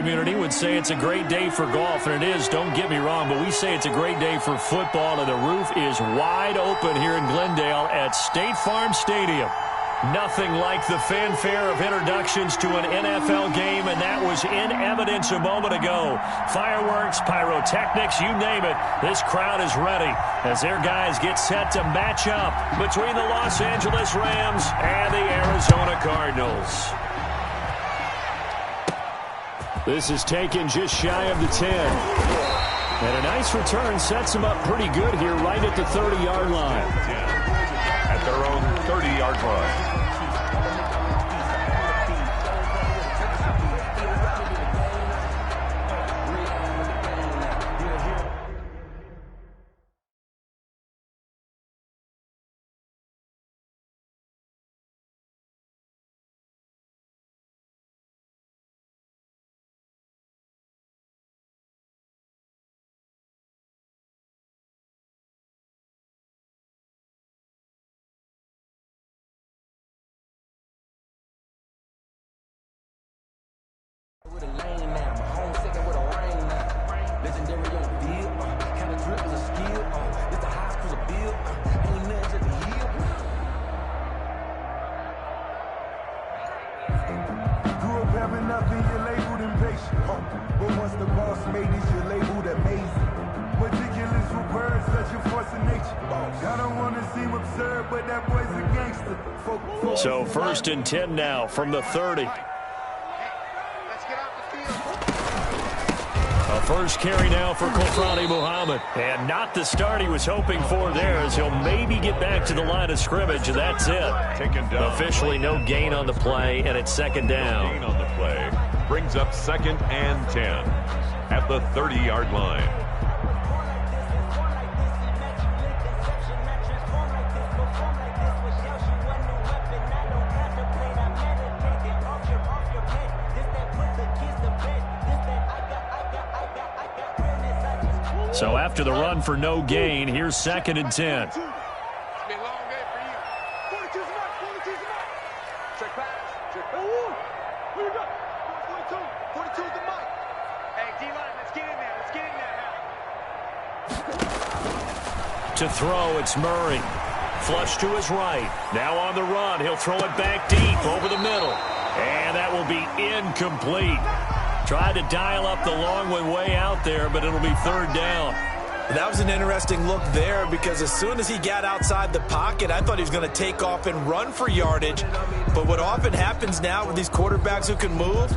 Community would say it's a great day for golf, and it is, don't get me wrong, but we say it's a great day for football, and the roof is wide open here in Glendale at State Farm Stadium. Nothing like the fanfare of introductions to an NFL game, and that was in evidence a moment ago. Fireworks, pyrotechnics, you name it, this crowd is ready as their guys get set to match up between the Los Angeles Rams and the Arizona Cardinals. This is taken just shy of the 10. And a nice return sets them up pretty good here right at the 30-yard line. At their own 30-yard line. With a lane now, my home second with a rain now. Legendary on the field, kind of drip is a skill. It's the high school of bill, ain't nothing just a heel. Grew up having nothing, you're labeled impatient. But once the boss made it, you're labeled amazing. Meticulous with words, such a force of nature. I don't want to seem absurd, but that boy's a gangster. So 1st and 10 now from the 30. A first carry now for Kofrani Muhammad. And not the start he was hoping for there, as he'll maybe get back to the line of scrimmage, and that's it. Taken down. Officially no gain on the play, and it's second down. No gain on the play. Brings up 2nd and 10 at the 30-yard line. So after the run for no gain, here's 2nd and 10. It's been a long day for you. 42's the mark, 42's the mark. Check pass. Check. Oh, where you go? 42. 42's the mark. Hey, D-line, let's get in there. Let's get in there now. To throw, it's Murray. Flush to his right. Now on the run, he'll throw it back deep over the middle. And that will be incomplete. Tried to dial up the long one way out there, but it'll be 3rd down. That was an interesting look there, because as soon as he got outside the pocket, I thought he was going to take off and run for yardage. But what often happens now with these quarterbacks who can move,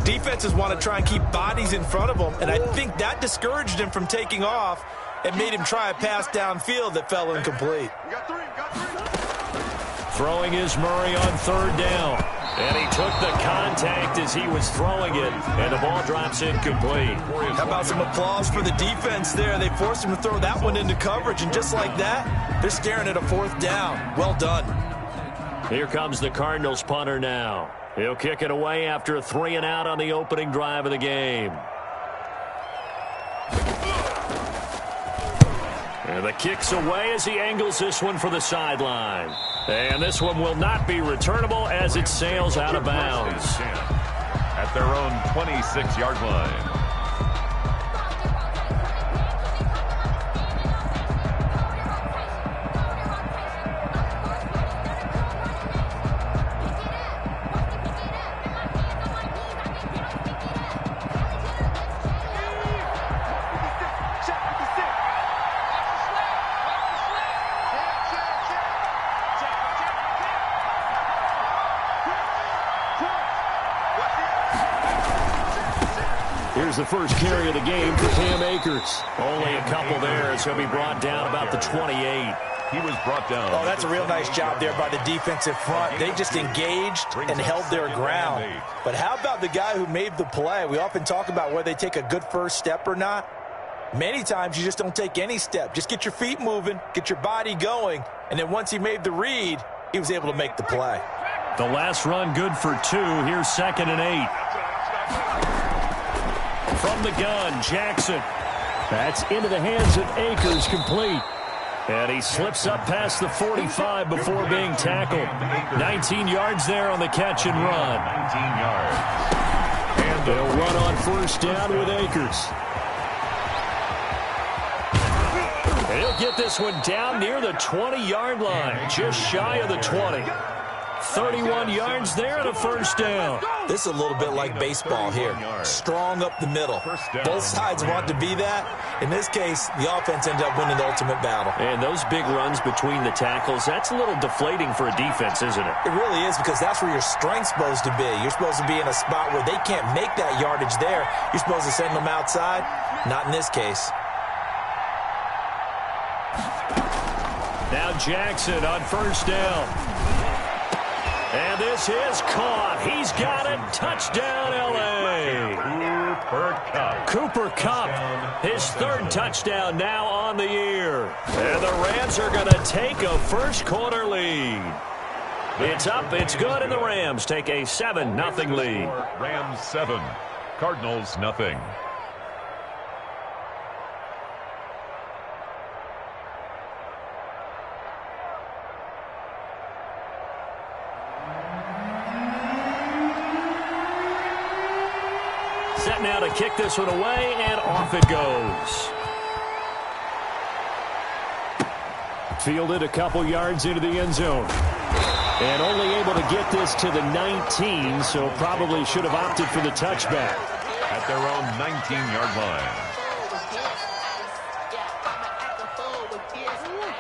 defenses want to try and keep bodies in front of them, and I think that discouraged him from taking off and made him try a pass downfield that fell incomplete. Throwing is Murray on 3rd down. And he took the contact as he was throwing it, and the ball drops incomplete. How about some applause for the defense there? They forced him to throw that one into coverage, and just like that, they're staring at a 4th down. Well done. Here comes the Cardinals punter now. He'll kick it away after a 3-and-out on the opening drive of the game. And the kick's away as he angles this one for the sideline. And this one will not be returnable as it sails out of bounds. At their own 26-yard line. Here's the first carry of the game for Cam Akers. Only a couple there, as he'll be brought down about the 28. He was brought down. Oh, that's a real nice job there by the defensive front. They just engaged and held their ground. But how about the guy who made the play? We often talk about whether they take a good first step or not. Many times you just don't take any step. Just get your feet moving, get your body going, and then once he made the read, he was able to make the play. The last run good for 2. Here's 2nd and 8. From the gun, Jackson. That's into the hands of Akers, complete. And he slips up past the 45 before being tackled. 19 yards there on the catch and run. 19 yards. And They'll run on first down with Akers. And he'll get this one down near the 20-yard line, just shy of the 20. 31 yards there and a first down. This is a little bit like baseball here. Strong up the middle. Both sides want to be that. In this case, the offense ended up winning the ultimate battle. And those big runs between the tackles, that's a little deflating for a defense, isn't it? It really is, because that's where your strength's supposed to be. You're supposed to be in a spot where they can't make that yardage there. You're supposed to send them outside. Not in this case. Now Jackson on first down. And this is caught. He's got it. Touchdown, L.A. Cooper Kupp, his third touchdown now on the year. And the Rams are going to take a first-quarter lead. It's up, it's good, and the Rams take a 7-0 lead. Rams 7, Cardinals nothing. Set now to kick this one away, and off it goes. Fielded a couple yards into the end zone. And only able to get this to the 19, so probably should have opted for the touchback. At their own 19-yard line.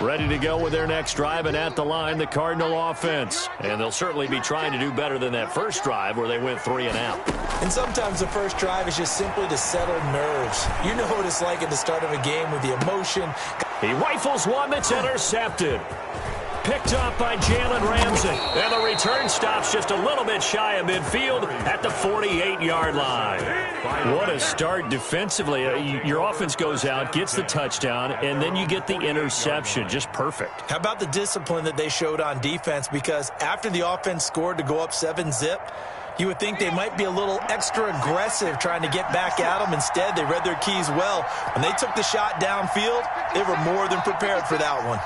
Ready to go with their next drive, and at the line, the Cardinal offense. And they'll certainly be trying to do better than that first drive where they went 3 and out. And sometimes the first drive is just simply to settle nerves. You know what it's like at the start of a game with the emotion. He rifles one that's intercepted. Picked up by Jalen Ramsey. And the return stops just a little bit shy of midfield at the 48-yard line. What a start defensively. Your offense goes out, gets the touchdown, and then you get the interception. Just perfect. How about the discipline that they showed on defense? Because after the offense scored to go up 7-zip, you would think they might be a little extra aggressive trying to get back at them. Instead, they read their keys well. When they took the shot downfield, they were more than prepared for that one.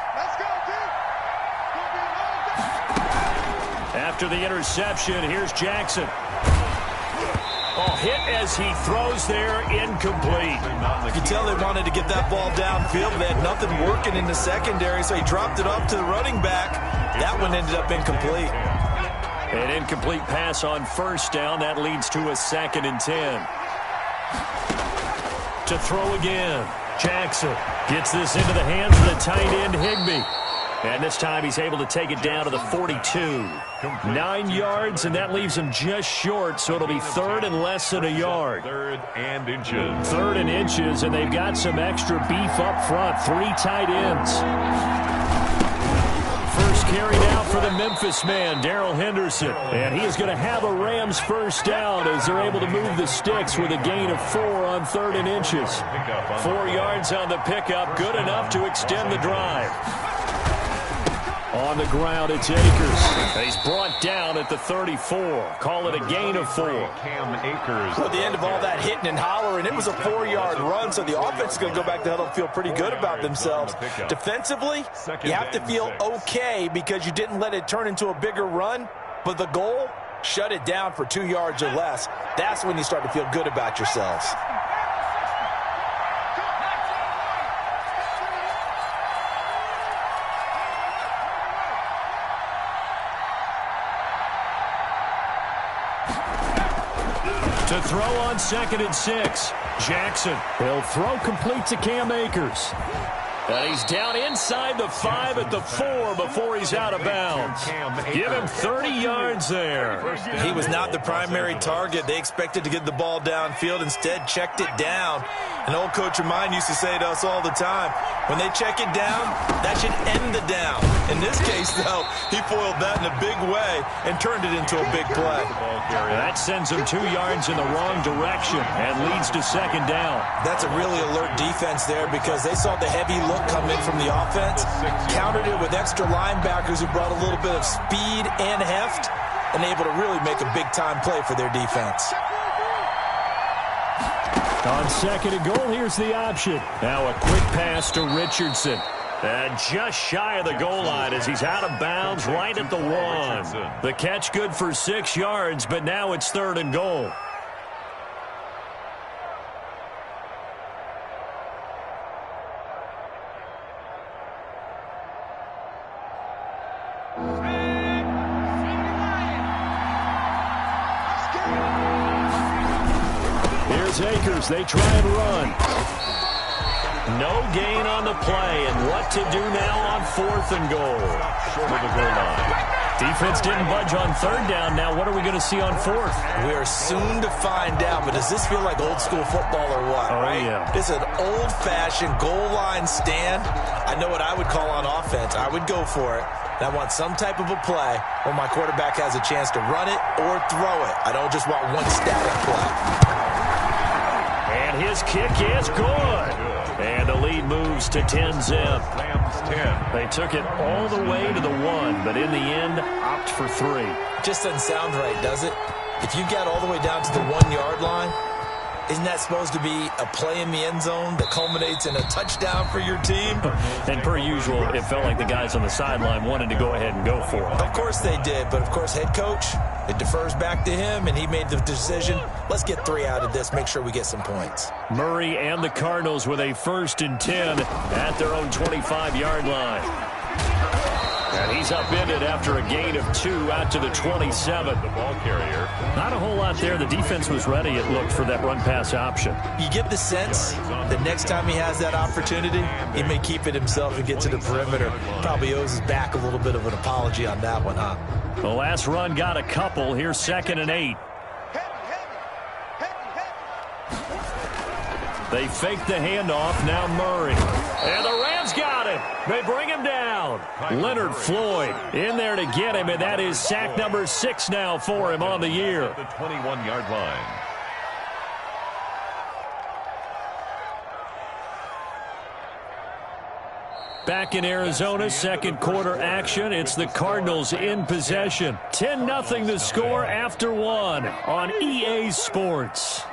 After the interception, here's Jackson. Oh, hit as he throws there, incomplete. You can tell they wanted to get that ball downfield, but they had nothing working in the secondary, so he dropped it off to the running back. That one ended up incomplete. An incomplete pass on first down. That leads to a 2nd and 10. To throw again. Jackson gets this into the hands of the tight end, Higbee. And this time he's able to take it down to the 42. 9 yards, and that leaves him just short, so it'll be 3rd and less than a yard. 3rd and inches. 3rd and inches, and they've got some extra beef up front. 3 tight ends. First carry now for the Memphis man, Darrell Henderson. And he is going to have a Rams first down as they're able to move the sticks with a gain of 4 on 3rd and inches. 4 yards on the pickup, good enough to extend the drive. On the ground, it's Akers. He's brought down at the 34. Call it a gain of 4. Cam Akers. At the end of all that hitting and hollering, it was a 4-yard run, so the offense is going to go back to the huddle and feel pretty good about themselves. Defensively, you have to feel okay because you didn't let it turn into a bigger run, but the goal, shut it down for 2 yards or less. That's when you start to feel good about yourselves. To throw on 2nd and 6. Jackson. He'll throw complete to Cam Akers. And he's down inside the 5 at the 4 before he's out of bounds. Give him 30 yards there. He was not the primary target. They expected to get the ball downfield. Instead, checked it down. An old coach of mine used to say to us all the time, when they check it down, that should end the down. In this case, though, he foiled that in a big way and turned it into a big play. That sends him 2 yards in the wrong direction and leads to 2nd down. That's a really alert defense there because they saw the heavy look come in from the offense, countered it with extra linebackers who brought a little bit of speed and heft, and able to really make a big-time play for their defense. On 2nd and goal, here's the option. Now a quick pass to Richardson. And just shy of the goal line as he's out of bounds right at the 1. The catch good for 6 yards, but now it's 3rd and goal. is Akers. They try and run. No gain on the play, and what to do now on 4th and goal. Short of the goal line. Defense didn't budge on 3rd down. Now what are we going to see on 4th? We are soon to find out, but does this feel like old school football or what? Oh, right? yeah. This is an old-fashioned goal line stand. I know what I would call on offense. I would go for it. And I want some type of a play where my quarterback has a chance to run it or throw it. I don't just want one static play. And his kick is good. And the lead moves to 10-zip. Rams 10. They took it all the way to the 1, but in the end, opt for 3. Just doesn't sound right, does it? If you got all the way down to the 1-yard line, isn't that supposed to be a play in the end zone that culminates in a touchdown for your team? And per usual, it felt like the guys on the sideline wanted to go ahead and go for it. Of course they did, but of course head coach, it defers back to him, and he made the decision. Let's get 3 out of this, make sure we get some points. Murray and the Cardinals with a 1st and 10 at their own 25-yard line. And he's upended after a gain of 2 out to the 27. The ball carrier. Not a whole lot there. The defense was ready, it looked, for that run-pass option. You get the sense that next time he has that opportunity, he may keep it himself and get to the perimeter. Probably owes his back a little bit of an apology on that one, huh? The last run got a couple. Here's 2nd and 8. They fake the handoff. Now Murray. And the Rams got him. They bring him down. Leonard Floyd in there to get him, and that is sack number 6 now for him on the year. The 21-yard line. Back in Arizona, 2nd quarter action. It's the Cardinals in possession. 10-0 the score after 1 on EA Sports.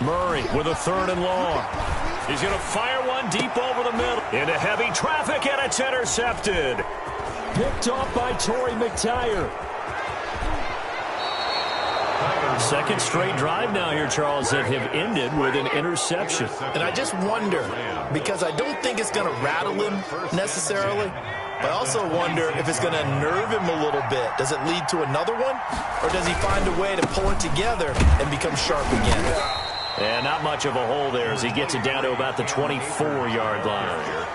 Murray with a 3rd and long. He's going to fire one deep over the middle. Into heavy traffic, and it's intercepted. Picked off by Torrey McTyer. 2nd straight drive now here, Charles, that have ended with an interception. And I just wonder, because I don't think it's going to rattle him necessarily, but I also wonder if it's going to nerve him a little bit. Does it lead to another one? Or does he find a way to pull it together and become sharp again? And not much of a hole there as he gets it down to about the 24-yard line.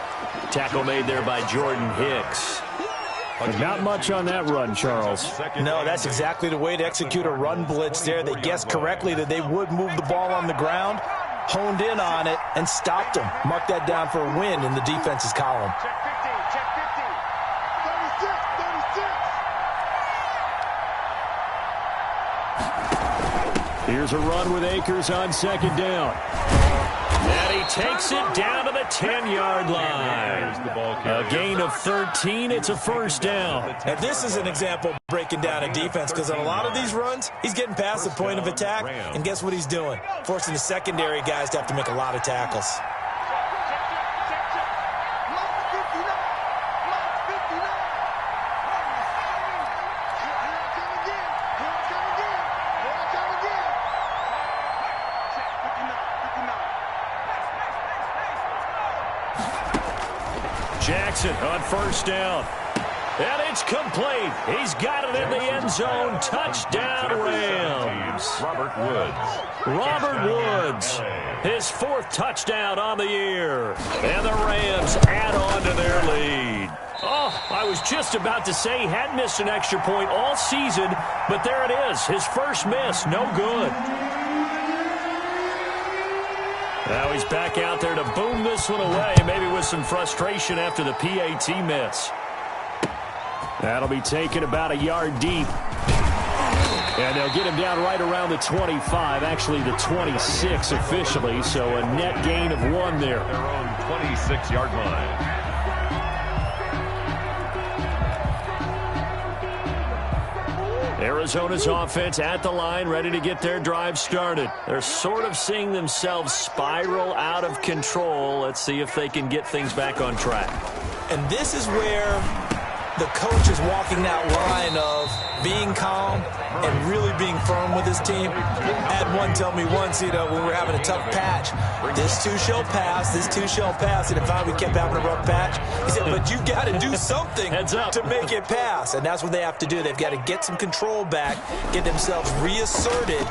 Tackle made there by Jordan Hicks. But not much on that run, Charles. No, that's exactly the way to execute a run blitz there. They guessed correctly that they would move the ball on the ground, honed in on it, and stopped them. Mark that down for a win in the defense's column. Check 15, check 50. 36, 36. Here's a run with Akers on 2nd down. And he takes it down to the 10-yard line. A gain of 13. It's a 1st down. And this is an example of breaking down a defense, because on a lot of these runs, he's getting past the point of attack, and guess what he's doing? Forcing the secondary guys to have to make a lot of tackles. Jackson on 1st down. And it's complete. He's got it in the end zone. Touchdown, Rams. Robert Woods. Robert Woods, his 4th touchdown on the year. And the Rams add on to their lead. Oh, I was just about to say he hadn't missed an extra point all season, but there it is. His first miss, no good. Now he's back out there to boom this one away, maybe with some frustration after the PAT miss. That'll be taken about a yard deep. And they'll get him down right around the 25, actually the 26 officially, so a net gain of 1 there. Their own 26-yard line. Arizona's offense at the line, ready to get their drive started. They're sort of seeing themselves spiral out of control. Let's see if they can get things back on track. And this is where the coach is walking that line of being calm and really being firm with his team. I had one tell me once, when we were having a tough patch, this too shall pass, this too shall pass. And if we kept having a rough patch, he said, but you got to do something to make it pass. And that's what they have to do. They've got to get some control back, get themselves reasserted,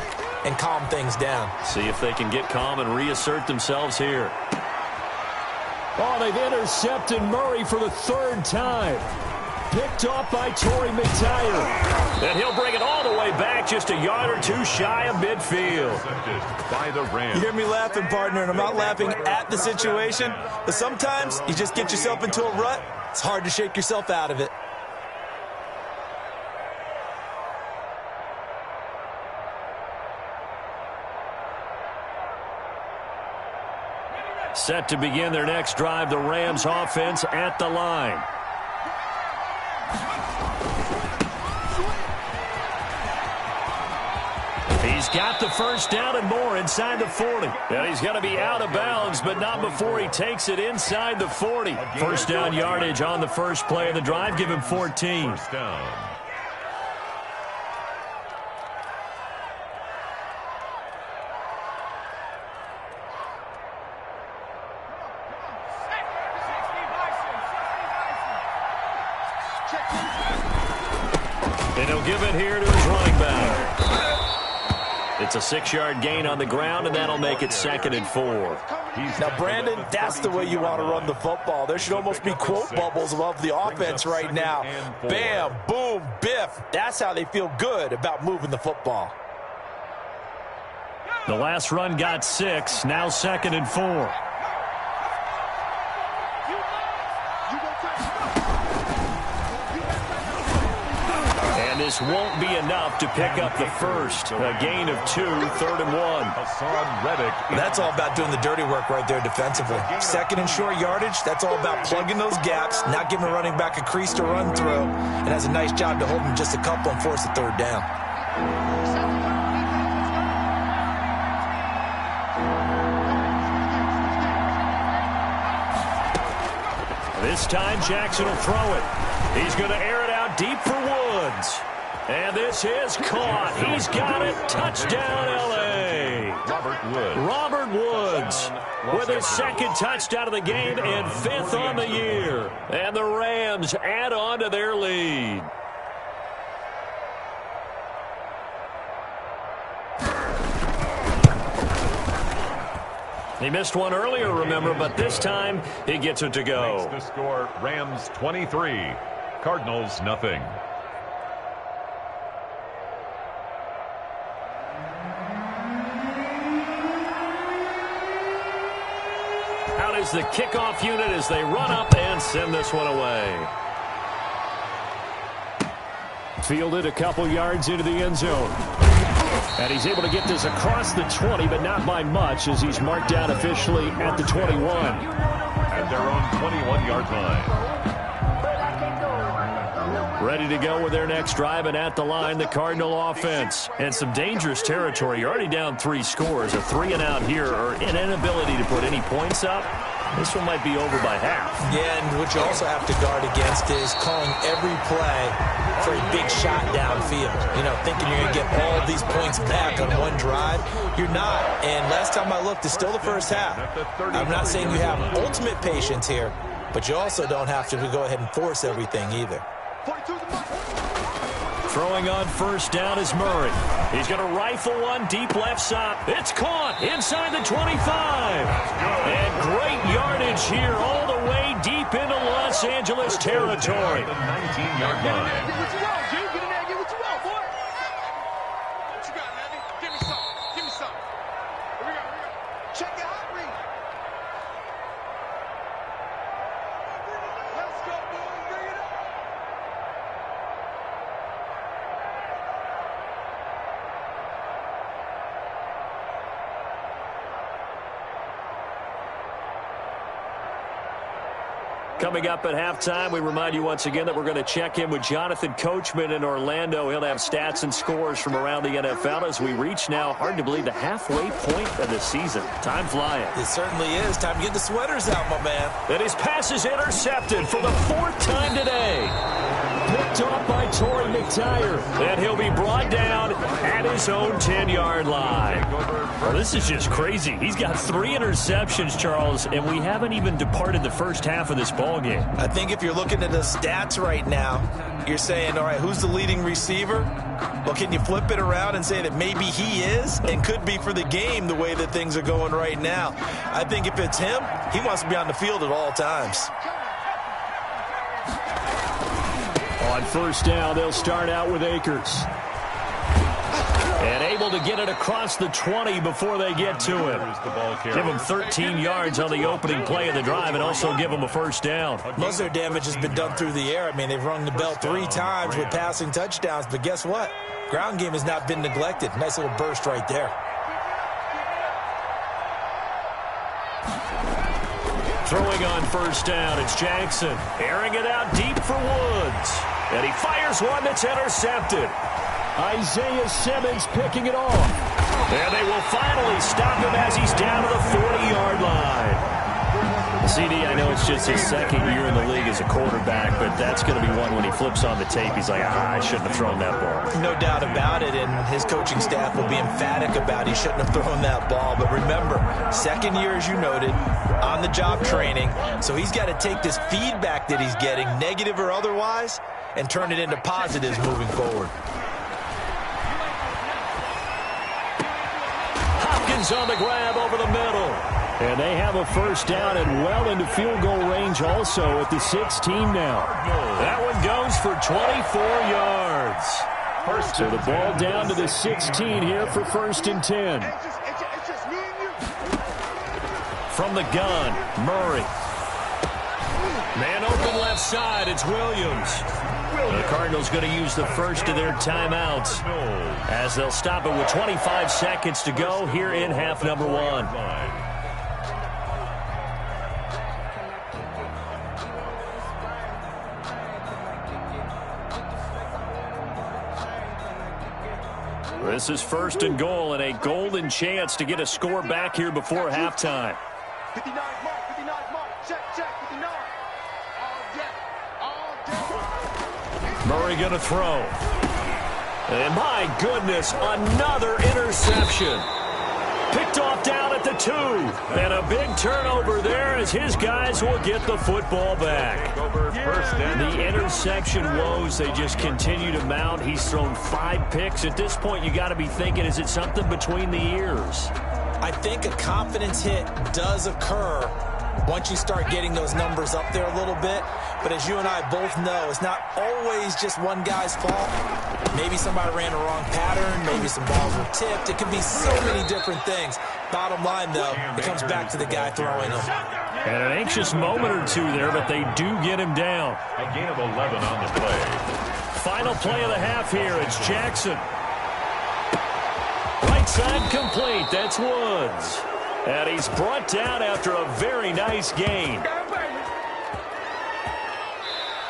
and calm things down. See if they can get calm and reassert themselves here. Oh, they've intercepted Murray for the third time. Picked off by Torrey McTyer. And he'll bring it all the way back, just a yard or two shy of midfield. By the Rams. You hear me laughing, partner, and I'm not laughing at the situation, but sometimes you just get yourself into a rut. It's hard to shake yourself out of it. Set to begin their next drive, the Rams offense at the line. He's got the first down and more inside the 40. And he's going to be out of bounds, but not before he takes it inside the 40. First down yardage on the first play of the drive. Give him 14. First down. And he'll give it here to his running back. It's a 6-yard gain on the ground, and that'll make it 2nd and 4. Now, Brandon, that's the way you want to run the football. There should almost be quote bubbles above the offense right now. Bam, boom, biff. That's how they feel good about moving the football. The last run got 6, now 2nd and 4. This won't be enough to pick up the first. A gain of 2, 3rd and 1. That's all about doing the dirty work right there defensively. 2nd and short yardage, that's all about plugging those gaps, not giving a running back a crease to run through, and has a nice job to hold him just a couple and force the 3rd down. This time Jackson will throw it. He's going to air it out deep for Woods. And this is caught. He's got it. Touchdown, L.A. Robert Woods with his 2nd touchdown of the game and 5th on the year. And the Rams add on to their lead. He missed one earlier, remember, but this time he gets it to go. Makes the score Rams 23, Cardinals nothing. Out is the kickoff unit as they run up and send this one away. Fielded a couple yards into the end zone. And he's able to get this across the 20, but not by much, as he's marked down officially at the 21. At their own 21-yard line. Ready to go with their next drive, and at the line, the Cardinal offense. And some dangerous territory. You're already down 3 scores. A 3 and out here, or an inability to put any points up. This one might be over by half. Yeah, and what you also have to guard against is calling every play for a big shot downfield. Thinking you're going to get all these points back on one drive. You're not. And last time I looked, it's still the first half. I'm not saying you have ultimate patience here, but you also don't have to go ahead and force everything either. Throwing on first down is Murray. He's going to rifle one deep left side. It's caught inside the 25. And great yardage here all the way deep into Los Angeles territory. The 19-yard line. Get what you want, G. Get in there and get what you want, boy. What you got, Levy? Give me something. Give me something. Here we go. Check your hot read. Let's go, boy. Bring it up. Coming up at halftime, we remind you once again that we're going to check in with Jonathan Coachman in Orlando. He'll have stats and scores from around the NFL as we reach now, hard to believe, the halfway point of the season. Time flying. It certainly is. Time to get the sweaters out, my man. And his pass is intercepted for the 4th time today. picked off by Torrey McTire. And he'll be brought down at his own 10-yard line. Well, this is just crazy. He's got 3 interceptions, Charles, and we haven't even departed the first half of this ball game. I think if you're looking at the stats right now, you're saying, all right, who's the leading receiver? Well, can you flip it around and say that maybe he is and could be for the game the way that things are going right now? I think if it's him, he wants to be on the field at all times. On first down, they'll start out with Akers. And able to get it across the 20 before they get to him. Give him 13 yards on the opening play of the drive and also give him a first down. Most of their damage has been done through the air. I mean, they've rung the bell 3 times with passing touchdowns, but guess what? Ground game has not been neglected. Nice little burst right there. Throwing on first down, it's Jackson. Airing it out deep for Woods. And he fires one that's intercepted. Isaiah Simmons picking it off. And they will finally stop him as he's down to the 40-yard line. CD, I know it's just his second year in the league as a quarterback, but that's going to be one when he flips on the tape. He's like, I shouldn't have thrown that ball. No doubt about it, and his coaching staff will be emphatic about he shouldn't have thrown that ball. But remember, second year, as you noted, on-the-job training, so he's got to take this feedback that he's getting, negative or otherwise, and turn it into positives moving forward. Hopkins on the grab over the middle. And they have a first down and well into field goal range also at the 16 now. That one goes for 24 yards. So the ball down to the 16 here for first and 10. From the gun, Murray. Man open left side, it's Williams. The Cardinals going to use the first of their timeouts as they'll stop it with 25 seconds to go here in half number 1. This is first and goal and a golden chance to get a score back here before halftime. 59 mark, 59 mark, check, 59. All day. Murray going to throw. And my goodness, another interception. Picked off down at the 2. And a big turnover there as his guys will get the football back. The interception woes, they just continue to mount. He's thrown 5 picks. At this point, you got to be thinking, is it something between the ears? I think a confidence hit does occur once you start getting those numbers up there a little bit. But as you and I both know, it's not always just one guy's fault. Maybe somebody ran a wrong pattern. Maybe some balls were tipped. It can be so many different things. Bottom line, though, it comes back to the guy throwing them. And an anxious moment or two there, but they do get him down. A gain of 11 on the play. Final play of the half here. It's Jackson. Right side complete. That's Woods. And he's brought down after a very nice gain.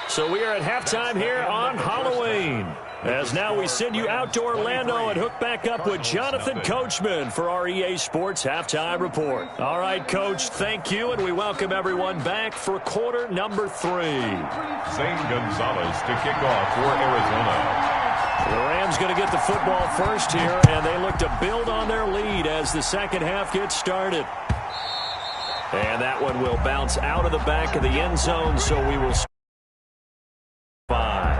So we are at halftime here on Halloween. As now we send you out to Orlando and hook back up with Jonathan Coachman for our EA Sports Halftime Report. All right, Coach, thank you, and we welcome everyone back for quarter number 3. Zane Gonzalez to kick off for Arizona. The Rams going to get the football first here, and they look to build on their lead as the second half gets started. And that one will bounce out of the back of the end zone, so we will 5.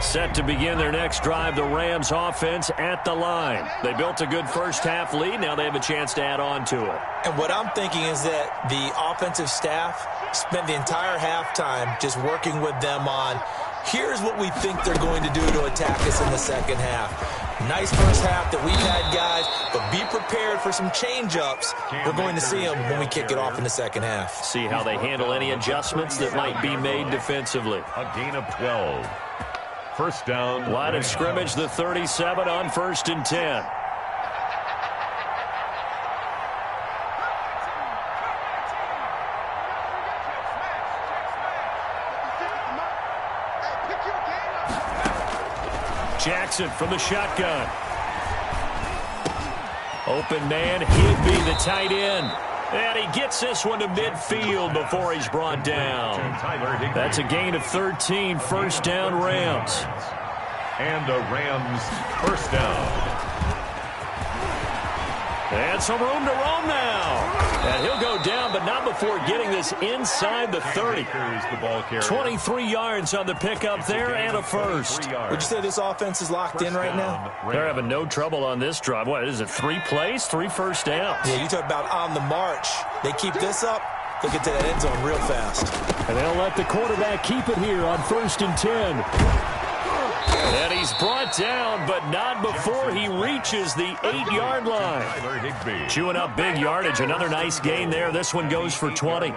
Set to begin their next drive, the Rams offense at the line. They built a good first half lead. Now they have a chance to add on to it. And what I'm thinking is that the offensive staff spent the entire halftime just working with them on, here's what we think they're going to do to attack us in the second half. Nice first half that we've had, guys, but be prepared for some change-ups. We're going to see them when we kick it off in the second half. See how they handle any adjustments that might be made defensively. A gain of 12. First down. Line of scrimmage, the 37 on first and 10. Jackson from the shotgun. Open man, he'd be the tight end. And he gets this one to midfield before he's brought down. That's a gain of 13, first down Rams. And a Rams first down. And some room to roam now. And he'll go down, but not before getting this inside the 30. 23 yards on the pickup there and a first. Would you say this offense is locked in right now? They're having no trouble on this drive. What is it, 3 plays, 3 first downs? Yeah, you talk about on the march. They keep this up, they'll get to that end zone real fast. And they'll let the quarterback keep it here on 1st and 10. And he's brought down, but not before he reaches the 8-yard line. Chewing up big yardage. Another nice gain there. This one goes for 20.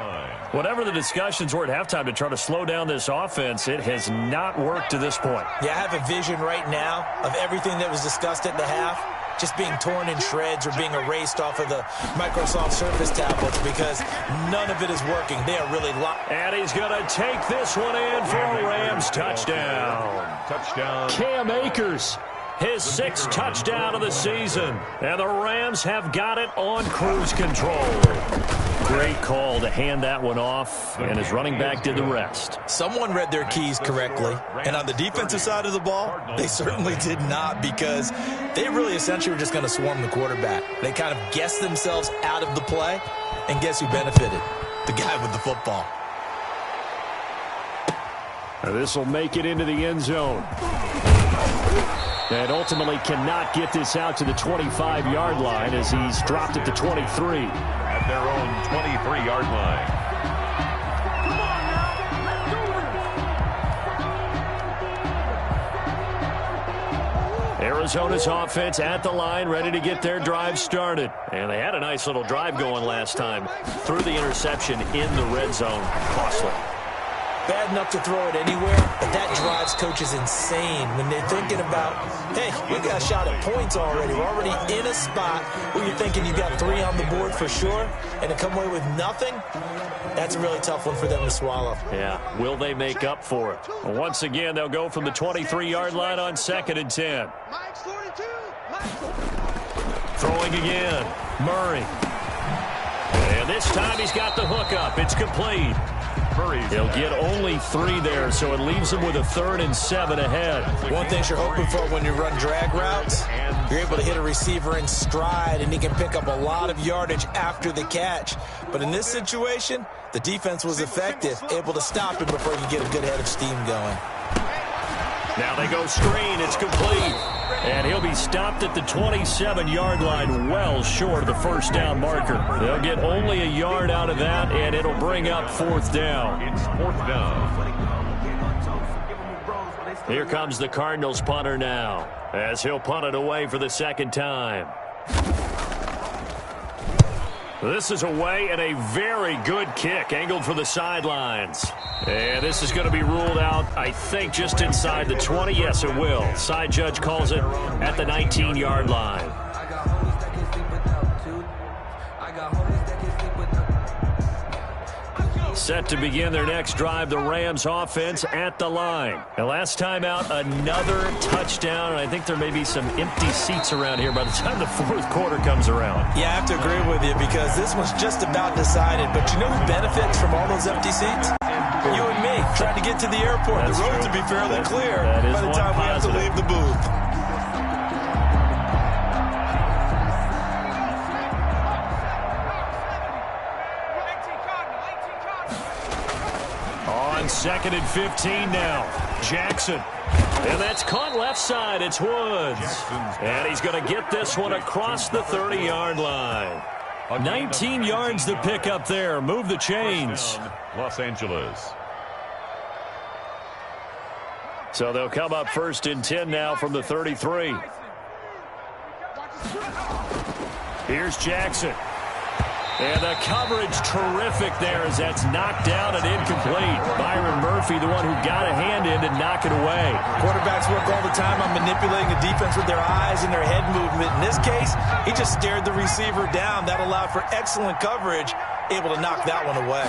Whatever the discussions were at halftime to try to slow down this offense, it has not worked to this point. Yeah, I have a vision right now of everything that was discussed at the half just being torn in shreds or being erased off of the Microsoft Surface tablets because none of it is working. They are really locked. And he's going to take this one in for a Rams touchdown. Cam Akers, his 6th touchdown of the season. And the Rams have got it on cruise control. Great call to hand that one off, and his running back did the rest. Someone read their keys correctly, and on the defensive side of the ball, they certainly did not because they really essentially were just going to swarm the quarterback. They kind of guessed themselves out of the play, and guess who benefited? The guy with the football. This will make it into the end zone. And ultimately cannot get this out to the 25-yard line as he's dropped it to 23. At their own 23-yard line. Arizona's offense at the line, ready to get their drive started. And they had a nice little drive going last time. Threw the interception in the red zone. Costly. Bad enough to throw it anywhere, but that drives coaches insane when they're thinking about, hey, we got a shot at points already. We're already in a spot where you're thinking you got 3 on the board for sure, and to come away with nothing, that's a really tough one for them to swallow. Yeah, will they make up for it? Well, once again, they'll go from the 23-yard line on 2nd and 10. Throwing again, Murray. And this time he's got the hook up. It's complete. He'll get only 3 there, so it leaves him with a 3rd and 7 ahead. One thing you're hoping for when you run drag routes, you're able to hit a receiver in stride, and he can pick up a lot of yardage after the catch. But in this situation, the defense was effective, able to stop him before you get a good head of steam going. Now they go screen. It's complete. And he'll be stopped at the 27-yard line, well short of the first down marker. They'll get only a yard out of that, and it'll bring up 4th down. It's 4th down. Here comes the Cardinals punter now, as he'll punt it away for the 2nd time. This is away and a very good kick, angled for the sidelines. And this is going to be ruled out, I think, just inside the 20. Yes, it will. Side judge calls it at the 19-yard line. Set to begin their next drive, the Rams offense at the line. And last time out, another touchdown. And I think there may be some empty seats around here by the time the 4th quarter comes around. Yeah, I have to agree with you because this one's just about decided. But you know who benefits from all those empty seats? You and me, trying to get to the airport. That's the roads true. will be fairly clear by the time we have to leave the booth. On 2nd and 15 now. Jackson. And that's caught left side. It's Woods. And he's going to get this one across the 30-yard line. 19 yards to pick up there. Move the chains. Los Angeles. So they'll come up 1st and 10 now from the 33. Here's Jackson. And the coverage terrific there as that's knocked down and incomplete. Byron Murphy, the one who got a hand in to knock it away. Quarterbacks work all the time on manipulating the defense with their eyes and their head movement. In this case, he just stared the receiver down. That allowed for excellent coverage, able to knock that one away.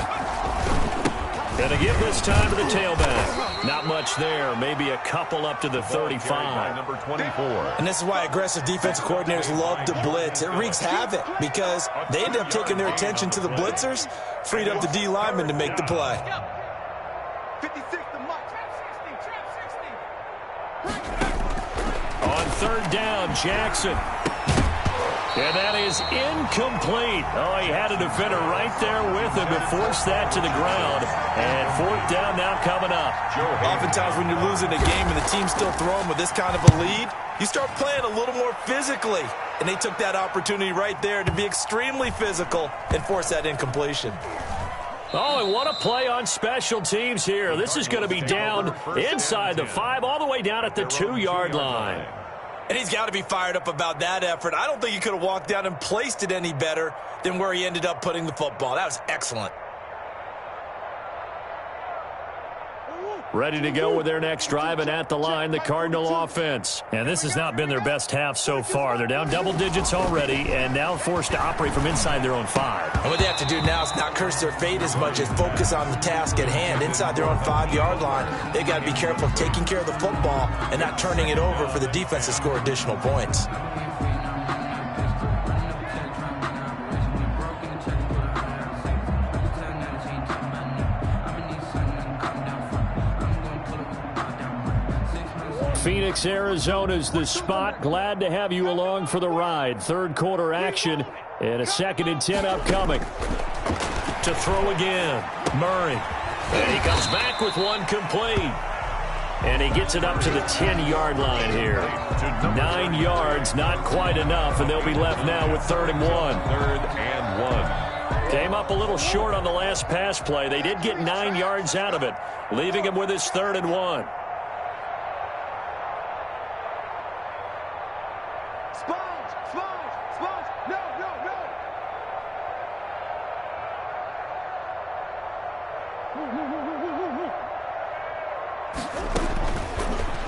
And to give this time to the tailback. Not much there. Maybe a couple up to the 35. Number 24. And this is why aggressive defensive coordinators love to blitz. It wreaks havoc because they end up taking their attention to the blitzers, freed up the D lineman to make the play. 56 to Mike. On third down, Jackson. And that is incomplete. Oh, he had a defender right there with him to force that to the ground. And fourth down now coming up. Oftentimes when you're losing a game and the team's still throwing with this kind of a lead, you start playing a little more physically. And they took that opportunity right there to be extremely physical and force that incompletion. Oh, and what a play on special teams here. This is going to be down inside the 5, all the way down at the 2-yard line. And he's got to be fired up about that effort. I don't think he could have walked down and placed it any better than where he ended up putting the football. That was excellent. Ready to go with their next drive, and at the line, the Cardinal offense. And this has not been their best half so far. They're down double digits already and now forced to operate from inside their own 5. And what they have to do now is not curse their fate as much as focus on the task at hand. Inside their own 5-yard line, they've got to be careful of taking care of the football and not turning it over for the defense to score additional points. Phoenix, Arizona's the spot. Glad to have you along for the ride. Third quarter action and a 2nd and 10 upcoming. To throw again, Murray. And he comes back with one complete. And he gets it up to the 10-yard line here. 9 yards, not quite enough, and they'll be left now with 3rd and 1. 3rd and 1. Came up a little short on the last pass play. They did get 9 yards out of it, leaving him with his 3rd and 1.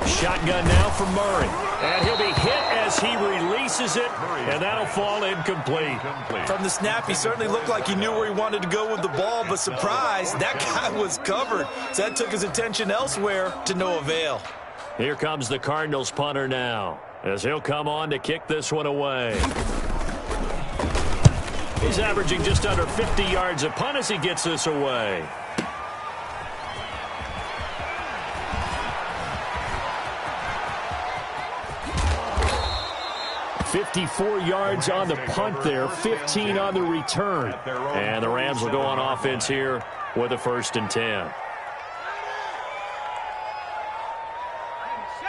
Shotgun now for Murray. And he'll be hit as he releases it, and that'll fall incomplete. From the snap, he certainly looked like he knew where he wanted to go with the ball, but surprise, that guy was covered. So that took his attention elsewhere to no avail. Here comes the Cardinals punter now, as he'll come on to kick this one away. He's averaging just under 50 yards a punt as he gets this away. 54 yards on the punt there, 15 on the return. And the Rams will go on offense here with a 1st and 10.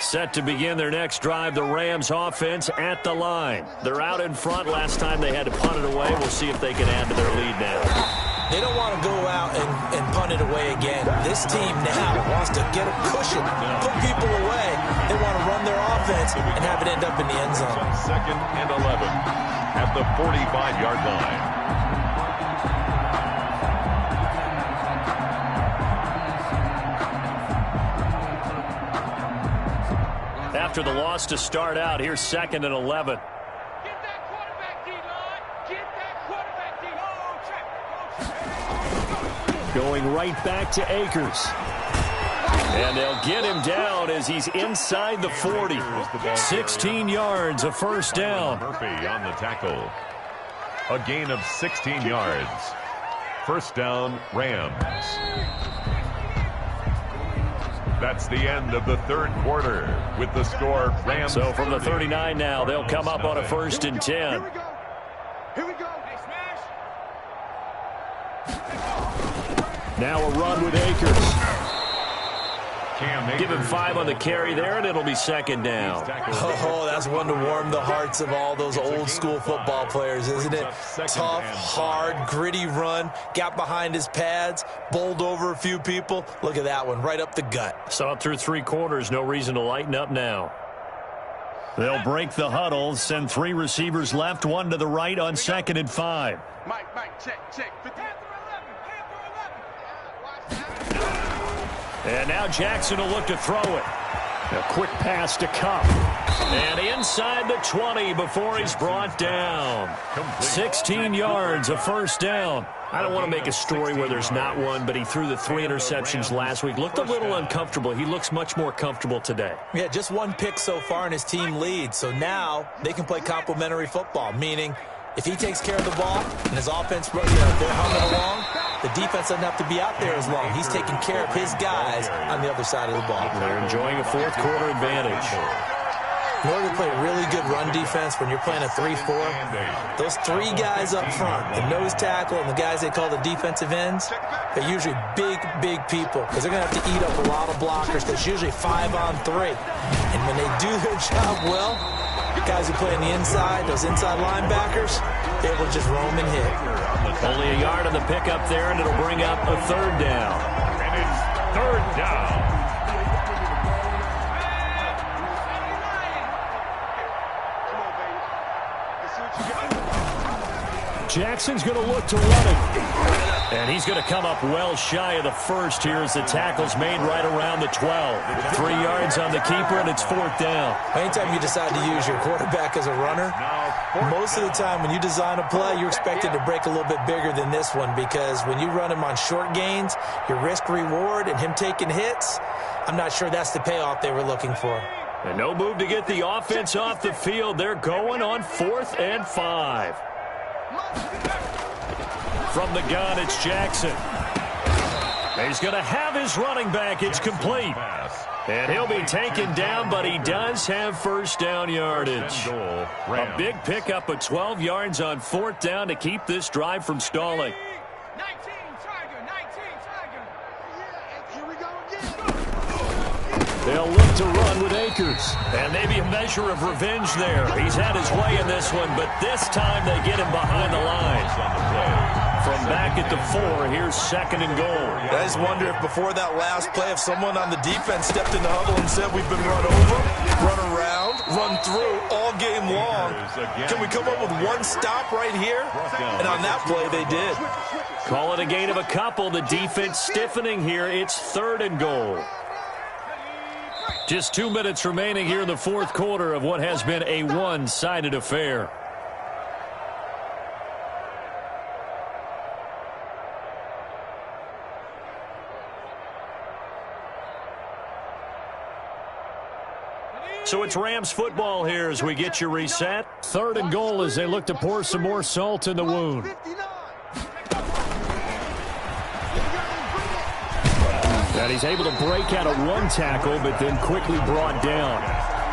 Set to begin their next drive, the Rams offense at the line. They're out in front. Last time they had to punt it away. We'll see if they can add to their lead now. They don't want to go out and punt it away again. This team now wants to get a cushion, put people away. They want to run their offense and have it end up in the end zone. 2nd and 11 at the 45-yard line. After the loss to start out, here's 2nd and 11. Get that quarterback, D-line. Get that quarterback, D-line. Going right back to Akers. And they'll get him down as he's inside the 40. 16 yards, a 1st down. Murphy on the tackle. A gain of 16 yards. 1st down, Rams. That's the end of the 3rd quarter with the score Rams. So from the 39 now, they'll come up on a 1st and 10. Here we go. Here we go. Hey, smash. Now a run with Akers. Give him 5 on the carry there, and it'll be 2nd down. Oh, that's one to warm the hearts of all those old school football players, isn't it? Tough, hard, gritty run. Got behind his pads, bowled over a few people. Look at that one, right up the gut. Saw it through 3 quarters. No reason to lighten up now. They'll break the huddle, send 3 receivers left, 1 to the right on 2nd and 5. Mike, check. 50. And now Jackson will look to throw it. A quick pass to Cup. And inside the 20 before he's brought down. 16 yards, a first down. I don't want to make a story where there's not one, but he threw the 3 interceptions last week. Looked a little uncomfortable. He looks much more comfortable today. Yeah, just 1 pick so far and his team leads. So now they can play complementary football, meaning if he takes care of the ball and his offense, they're humming along, the defense doesn't have to be out there as long. He's taking care of his guys on the other side of the ball. They're enjoying a fourth quarter advantage. In order to play really good run defense when you're playing a 3-4, those 3 guys up front, the nose tackle and the guys they call the defensive ends, they're usually big, big people because they're going to have to eat up a lot of blockers because it's usually 5-on-3. And when they do their job well, guys who play on the inside, those inside linebackers, they will just roam and hit. Only a yard on the pickup there, and it'll bring up a third down. And it's third down. Jackson's going to look to run it. And he's going to come up well shy of the first here as the tackle's made right around the 12. 3 yards on the keeper, and it's fourth down. Anytime you decide to use your quarterback as a runner, most of the time when you design a play, you're expected to break a little bit bigger than this one because when you run him on short gains, your risk-reward and him taking hits, I'm not sure that's the payoff they were looking for. And no move to get the offense off the field. They're going on 4th and 5. From the gun, it's Jackson. He's going to have his running back. It's complete. And he'll be taken down, but he does have first down yardage. A big pickup of 12 yards on 4th down to keep this drive from stalling. They'll look to run with Akers. And maybe a measure of revenge there. He's had his way in this one, but this time they get him behind the line. From back at the 4, here's 2nd and goal. I just wonder if before that last play, if someone on the defense stepped in the huddle and said, we've been run over, run around, run through all game long. Can we come up with one stop right here? And on that play, they did. Call it a gain of a couple. The defense stiffening here. It's 3rd and goal. Just 2 minutes remaining here in the fourth quarter of what has been a one-sided affair. So it's Rams football here as we get you reset. 3rd and goal as they look to pour some more salt in the wound. And he's able to break out of 1 tackle, but then quickly brought down.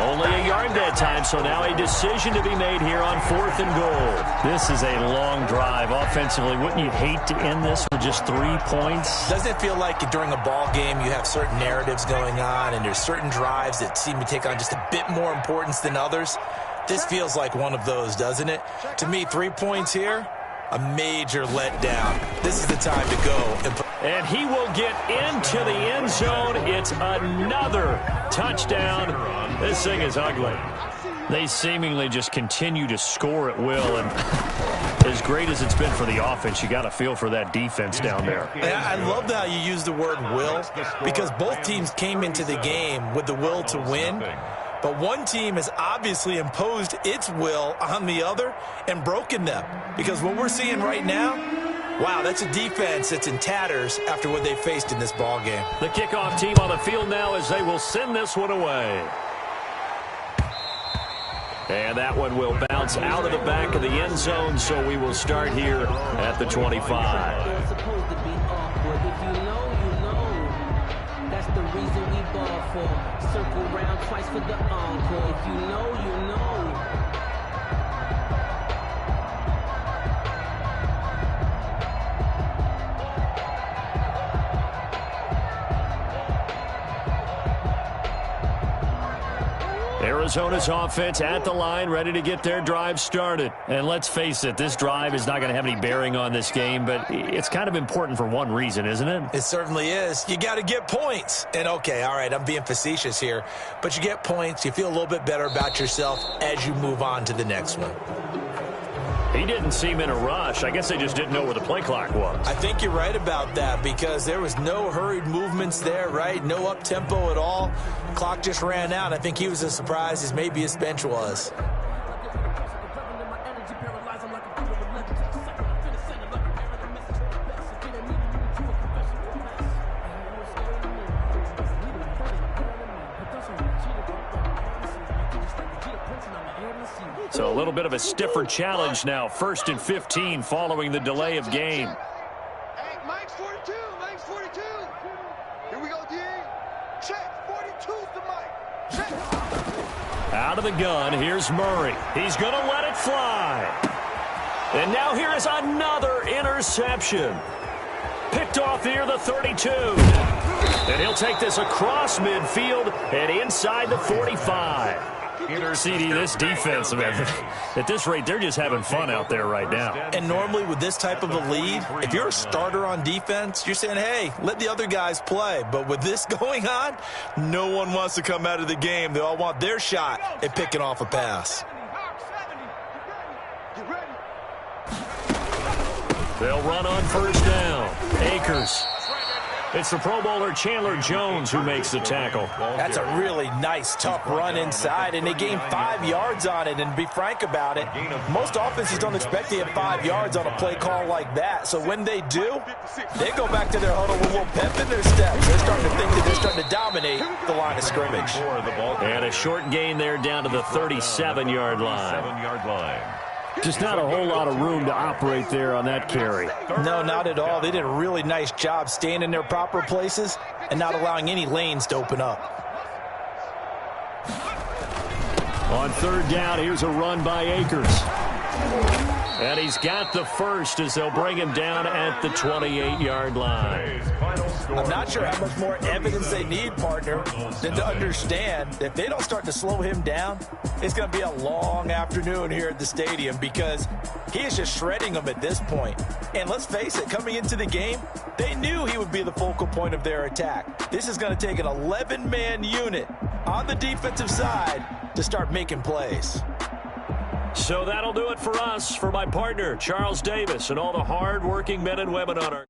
Only a yard that time, so now a decision to be made here on 4th and goal. This is a long drive offensively. Wouldn't you hate to end this with just 3 points? Doesn't it feel like during a ball game you have certain narratives going on and there's certain drives that seem to take on just a bit more importance than others? This feels like one of those, doesn't it? To me, 3 points here, a major letdown. This is the time to go. And he will get into the end zone. It's another touchdown. This thing is ugly. They seemingly just continue to score at will. And as great as it's been for the offense, you got to feel for that defense down there. I love how you use the word will because both teams came into the game with the will to win. But one team has obviously imposed its will on the other and broken them. Because what we're seeing right now, wow, that's a defense that's in tatters after what they faced in this ball game. The kickoff team on the field now as they will send this one away. And that one will bounce out of the back of the end zone, so we will start here at the 25. It's supposed to be awkward. If you know, you know. That's the reason we ball for. Circle round twice for the encore. If you know, you know. Arizona's offense at the line, ready to get their drive started. And let's face it, this drive is not going to have any bearing on this game, but it's kind of important for one reason, isn't it? It certainly is. You got to get points. And, okay, all right, I'm being facetious here, but you get points. You feel a little bit better about yourself as you move on to the next one. He didn't seem in a rush. I guess they just didn't know where the play clock was. I think you're right about that because there was no hurried movements there, right? No up-tempo at all. Clock just ran out. I think he was as surprised as maybe his bench was. So a little bit of a stiffer challenge now. 1st and 15 following the delay of game. Hey, Mike's 42. Mike's 42. Here we go, D. Check. 42's the Mike. Check. Out of the gun, here's Murray. He's going to let it fly. And now here is another interception. Picked off near the 32. And he'll take this across midfield and inside the 45. CD, this defense, man, at this rate, they're just having fun out there right now. And normally with this type of a lead, if you're a starter on defense, you're saying, hey, let the other guys play. But with this going on, no one wants to come out of the game. They all want their shot at picking off a pass. They'll run on 1st down. Akers. It's the Pro Bowler Chandler Jones who makes the tackle. That's a really nice, tough run inside, and they gained 5 yards on it. And to be frank about it, most offenses don't expect to get 5 yards on a play call like that. So when they do, they go back to their huddle with a little pep in their steps. They're starting to think that they're starting to dominate the line of scrimmage. And a short gain there down to the 37-yard line. Just not a whole lot of room to operate there on that carry. No, not at all. They did a really nice job staying in their proper places and not allowing any lanes to open up. On 3rd down, here's a run by Akers. And he's got the first as they'll bring him down at the 28-yard line. I'm not sure how much more evidence they need, partner, than to understand that if they don't start to slow him down, it's going to be a long afternoon here at the stadium because he is just shredding them at this point. And let's face it, coming into the game, they knew he would be the focal point of their attack. This is going to take an 11-man unit on the defensive side to start making plays. So that'll do it for us. For my partner, Charles Davis, and all the hard-working men and women on our